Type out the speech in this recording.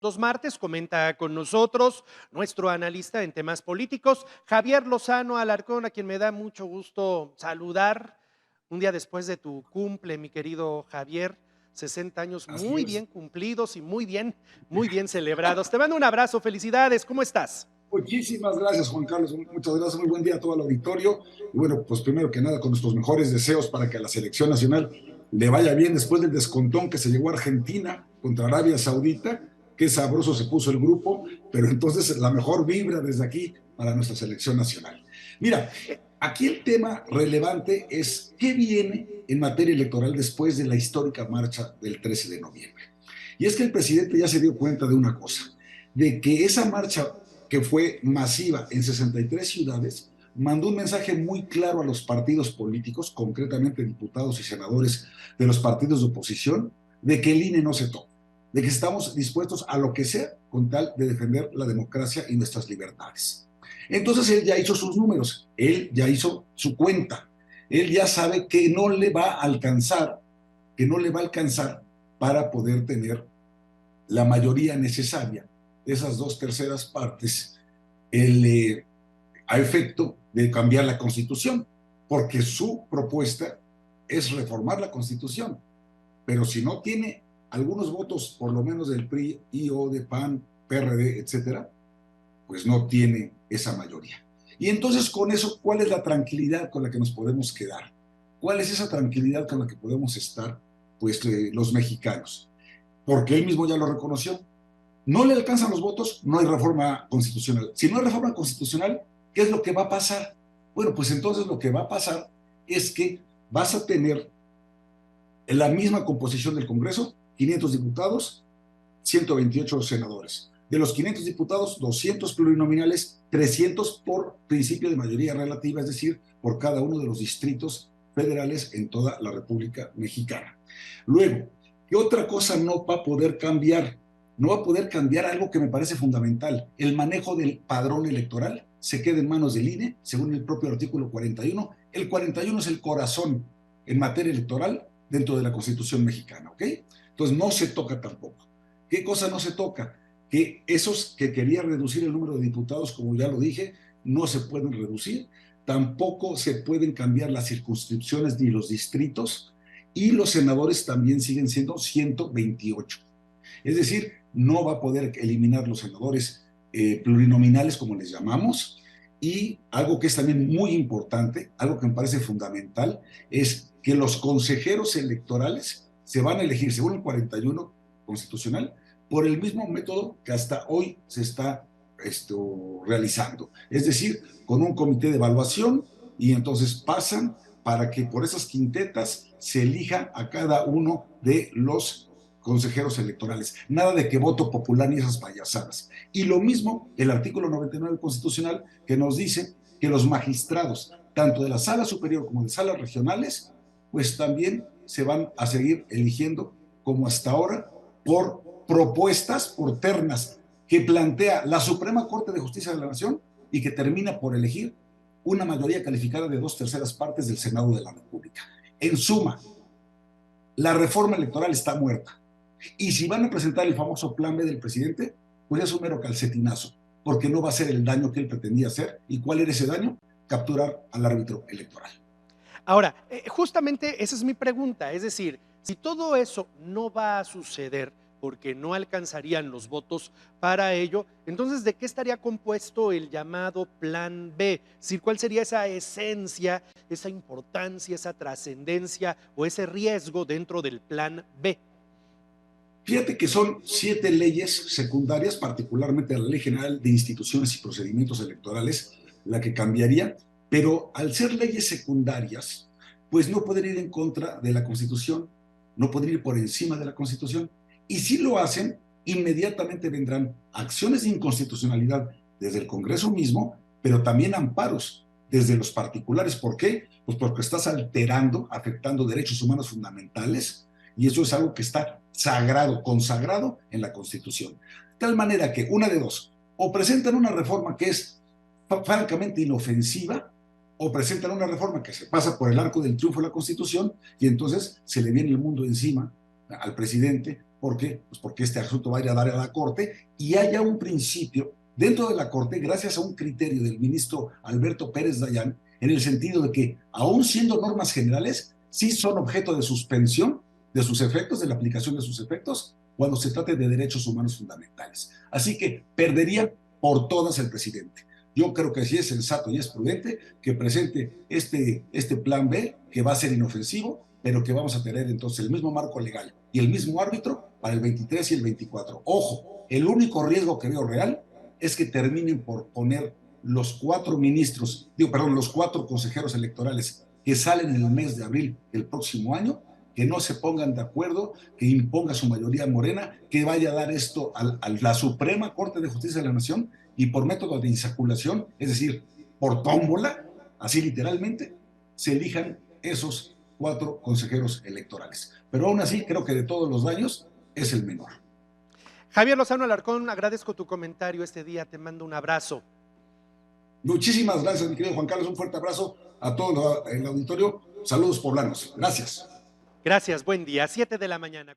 Los martes comenta con nosotros nuestro analista en temas políticos, Javier Lozano Alarcón, a quien me da mucho gusto saludar un día después de tu cumple, mi querido Javier. 60 años Así muy es. bien cumplidos y muy bien celebrados. Te mando un abrazo, felicidades, ¿cómo estás? Muchísimas gracias, Juan Carlos. Muchas gracias. Muy buen día a todo el auditorio. Y bueno, pues primero que nada, con nuestros mejores deseos para que a la selección nacional le vaya bien después del descontón que se llevó a Argentina contra Arabia Saudita. Qué sabroso se puso el grupo, pero entonces la mejor vibra desde aquí para nuestra selección nacional. Mira, aquí el tema relevante es qué viene en materia electoral después de la histórica marcha del 13 de noviembre. Y es que el presidente ya se dio cuenta de una cosa, de que esa marcha que fue masiva en 63 ciudades, mandó un mensaje muy claro a los partidos políticos, concretamente diputados y senadores de los partidos de oposición, de que el INE no se toca, de que estamos dispuestos a lo que sea con tal de defender la democracia y nuestras libertades. Entonces él ya hizo sus números, él ya hizo su cuenta, él ya sabe que no le va a alcanzar, que no le va a alcanzar para poder tener la mayoría necesaria, esas dos terceras partes, a efecto de cambiar la Constitución, porque su propuesta es reformar la Constitución, pero si no tiene algunos votos, por lo menos del PRI, IO, de PAN, PRD, etcétera, pues no tiene esa mayoría. Y entonces con eso, ¿cuál es la tranquilidad con la que nos podemos quedar? ¿Cuál es esa tranquilidad con la que podemos estar, pues, los mexicanos? Porque él mismo ya lo reconoció. No le alcanzan los votos, no hay reforma constitucional. Si no hay reforma constitucional, ¿qué es lo que va a pasar? Bueno, pues entonces lo que va a pasar es que vas a tener la misma composición del Congreso, 500 diputados, 128 senadores. De los 500 diputados, 200 plurinominales, 300 por principio de mayoría relativa, es decir, por cada uno de los distritos federales en toda la República Mexicana. Luego, ¿qué otra cosa no va a poder cambiar? No va a poder cambiar algo que me parece fundamental. El manejo del padrón electoral se queda en manos del INE, según el propio artículo 41. El 41 es el corazón en materia electoral dentro de la Constitución mexicana, ¿ok? Entonces no se toca tampoco. ¿Qué cosa no se toca? Que esos que querían reducir el número de diputados, como ya lo dije, no se pueden reducir. Tampoco se pueden cambiar las circunscripciones ni los distritos, y los senadores también siguen siendo 128. Es decir, no va a poder eliminar los senadores plurinominales, como les llamamos, y algo que es también muy importante, algo que me parece fundamental, es que los consejeros electorales se van a elegir, según el 41 constitucional, por el mismo método que hasta hoy se está realizando. Es decir, con un comité de evaluación, y entonces pasan para que por esas quintetas se elija a cada uno de los consejeros electorales. Nada de que voto popular ni esas payasadas. Y lo mismo el artículo 99 constitucional, que nos dice que los magistrados, tanto de la sala superior como de salas regionales, pues también se van a seguir eligiendo como hasta ahora por propuestas, por ternas que plantea la Suprema Corte de Justicia de la Nación y que termina por elegir una mayoría calificada de dos terceras partes del Senado de la República. En suma, la reforma electoral está muerta. Y si van a presentar el famoso plan B del presidente, pues es un mero calcetinazo, porque no va a ser el daño que él pretendía hacer. ¿Y cuál era ese daño? Capturar al árbitro electoral. Ahora, justamente esa es mi pregunta, es decir, si todo eso no va a suceder porque no alcanzarían los votos para ello, entonces ¿de qué estaría compuesto el llamado Plan B? Es decir, ¿cuál sería esa esencia, esa importancia, esa trascendencia o ese riesgo dentro del Plan B? Fíjate que son 7 leyes secundarias, particularmente la Ley General de Instituciones y Procedimientos Electorales, la que cambiaría, pero al ser leyes secundarias, pues no pueden ir en contra de la Constitución, no pueden ir por encima de la Constitución, y si lo hacen, inmediatamente vendrán acciones de inconstitucionalidad desde el Congreso mismo, pero también amparos desde los particulares. ¿Por qué? Pues porque estás alterando, afectando derechos humanos fundamentales, y eso es algo que está sagrado, consagrado en la Constitución. De tal manera que una de dos, o presentan una reforma que es francamente inofensiva, o presentan una reforma que se pasa por el arco del triunfo de la Constitución, y entonces se le viene el mundo encima al presidente ¿Por qué? Pues porque este asunto va a ir a dar a la Corte y haya un principio dentro de la Corte, gracias a un criterio del ministro Alberto Pérez Dayán, en el sentido de que, aún siendo normas generales, sí son objeto de suspensión de sus efectos, de la aplicación de sus efectos, cuando se trate de derechos humanos fundamentales. Así que perdería por todas el presidente. Yo creo que sí es sensato y es prudente que presente este plan B, que va a ser inofensivo, pero que vamos a tener entonces el mismo marco legal y el mismo árbitro para el 23 y el 24. Ojo, el único riesgo que veo real es que terminen por poner los 4 ministros, los 4 consejeros electorales que salen en el mes de abril del próximo año, que no se pongan de acuerdo, que imponga su mayoría morena, que vaya a dar esto a la Suprema Corte de Justicia de la Nación y por método de insaculación, es decir, por tómbola, así literalmente, se elijan esos 4 consejeros electorales. Pero aún así, creo que de todos los daños es el menor. Javier Lozano Alarcón, agradezco tu comentario este día, te mando un abrazo. Muchísimas gracias, mi querido Juan Carlos, un fuerte abrazo a todo el auditorio. Saludos poblanos. Gracias. Gracias, buen día, 7 de la mañana.